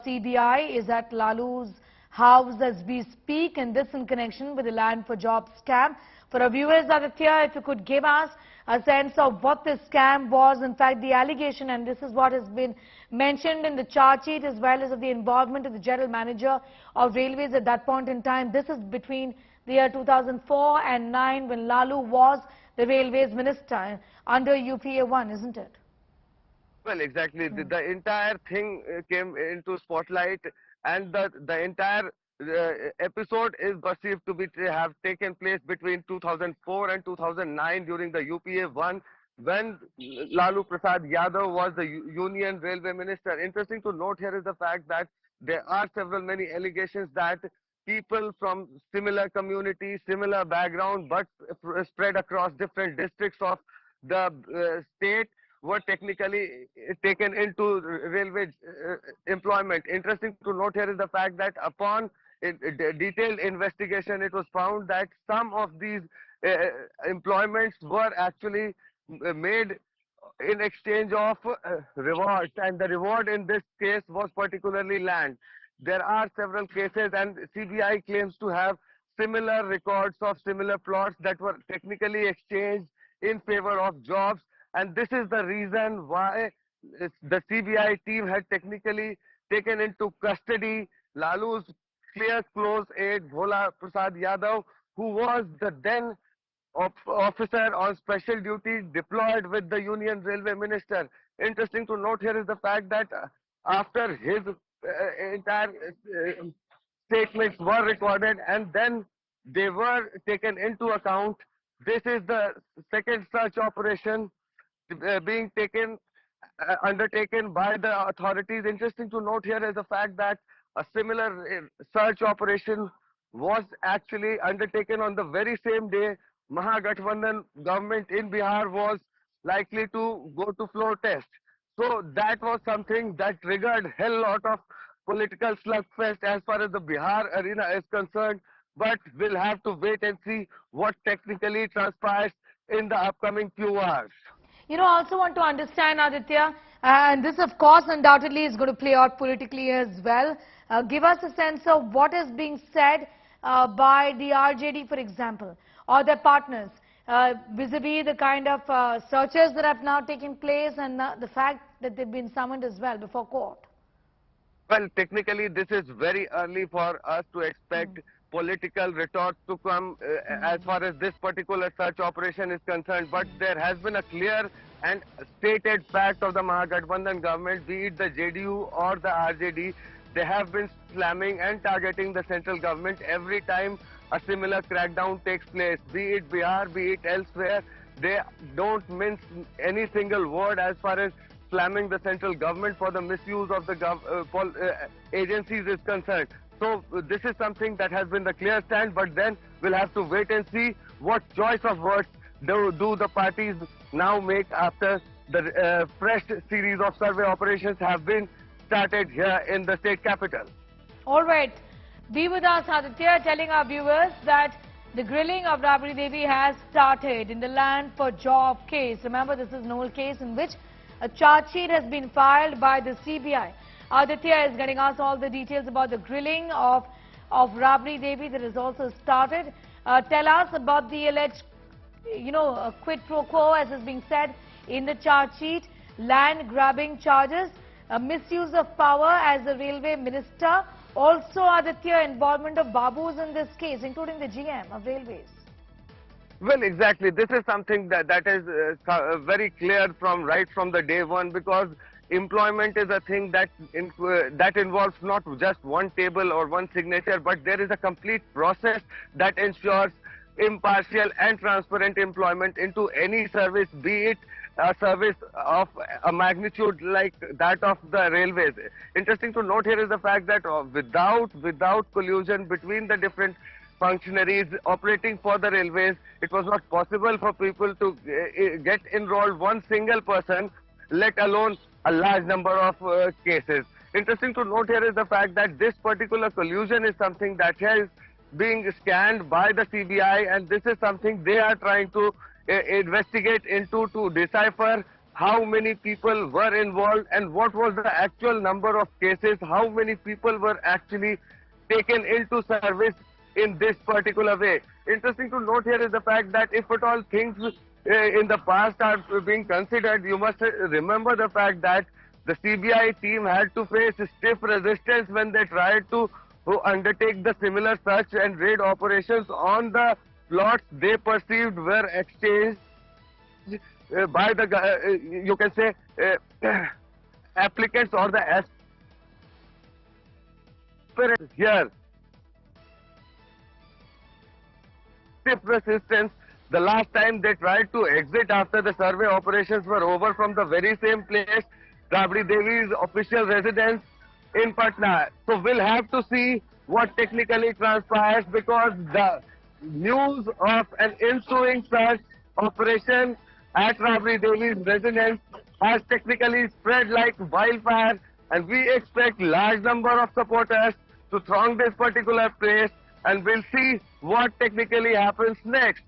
CBI is at Lalu's house as we speak, and this in connection with the Land for Jobs scam. For our viewers, Aditya, if you could give us a sense of what this scam was, in fact, the allegation, and this is what has been mentioned in the charge sheet, as well as of the involvement of the general manager of railways at that point in time. This is between the year 2004 and 9 when Lalu was the railways minister under UPA 1, isn't it? Well, exactly. The entire thing came into spotlight, and the entire episode is perceived to have taken place between 2004 and 2009 during the UPA 1, when Lalu Prasad Yadav was the Union Railway Minister. Interesting to note here is the fact that there are many allegations that people from similar communities, similar background, but spread across different districts of the state were technically taken into railway employment. Interesting to note here is the fact that upon detailed investigation, it was found that some of these employments were actually made in exchange of rewards, and the reward in this case was particularly land. There are several cases, and CBI claims to have similar records of similar plots that were technically exchanged in favor of jobs. And this is the reason why the CBI team had technically taken into custody Lalu's close aide, Bhola Prasad Yadav, who was the then officer on special duty deployed with the Union Railway Minister. Interesting to note here is the fact that after his entire statements were recorded and then they were taken into account, this is the second search operation being undertaken by the authorities. Interesting to note here is the fact that a similar search operation was actually undertaken on the very same day Mahagathbandhan government in Bihar was likely to go to floor test. So that was something that triggered hell lot of political slugfest as far as the Bihar arena is concerned. But we'll have to wait and see what technically transpires in the upcoming few hours. I also want to understand, Aditya, and this of course undoubtedly is going to play out politically as well. Give us a sense of what is being said by the RJD, for example, or their partners, vis-a-vis the kind of searches that have now taken place and the fact that they've been summoned as well before court. Well, technically this is very early for us to expect political retort to come as far as this particular search operation is concerned, but there has been a clear and stated fact of the Mahagathbandhan government, be it the JDU or the RJD. They have been slamming and targeting the central government every time a similar crackdown takes place, be it Bihar, be it elsewhere. They don't mince any single word as far as slamming the central government for the misuse of the agencies is concerned. So this is something that has been the clear stand, but then we'll have to wait and see what choice of words do the parties now make after the fresh series of survey operations have been started here in the state capital. All right. Be with us, Aditya, telling our viewers that the grilling of Rabri Devi has started in the Land for Job case. Remember, this is an old case in which a charge sheet has been filed by the CBI. Aditya is getting us all the details about the grilling of Rabri Devi that has also started. Tell us about the alleged, quid pro quo, as is being said in the charge sheet, land grabbing charges, misuse of power as the railway minister. Also, Aditya, involvement of Babus in this case, including the GM of railways. Well, exactly. This is something that is very clear right from the day one, because employment is a thing that involves not just one table or one signature, but there is a complete process that ensures impartial and transparent employment into any service, be it a service of a magnitude like that of the railways. Interesting to note here is the fact that without collusion between the different functionaries operating for the railways, it was not possible for people to get enrolled one single person, let alone a large number of cases. Interesting to note here is the fact that this particular collusion is something that is being scanned by the CBI, and this is something they are trying to investigate into to decipher how many people were involved and what was the actual number of cases, how many people were actually taken into service in this particular way. Interesting to note here is the fact that if at all things in the past are being considered, you must remember the fact that the CBI team had to face stiff resistance when they tried to undertake the similar search and raid operations on the plots they perceived were exchanged by the, you can say, applicants or the aspirants here. Stiff resistance. The last time they tried to exit after the survey operations were over from the very same place, Rabri Devi's official residence in Patna. So we'll have to see what technically transpires, because the news of an ensuing search operation at Rabri Devi's residence has technically spread like wildfire, and we expect large number of supporters to throng this particular place, and we'll see what technically happens next.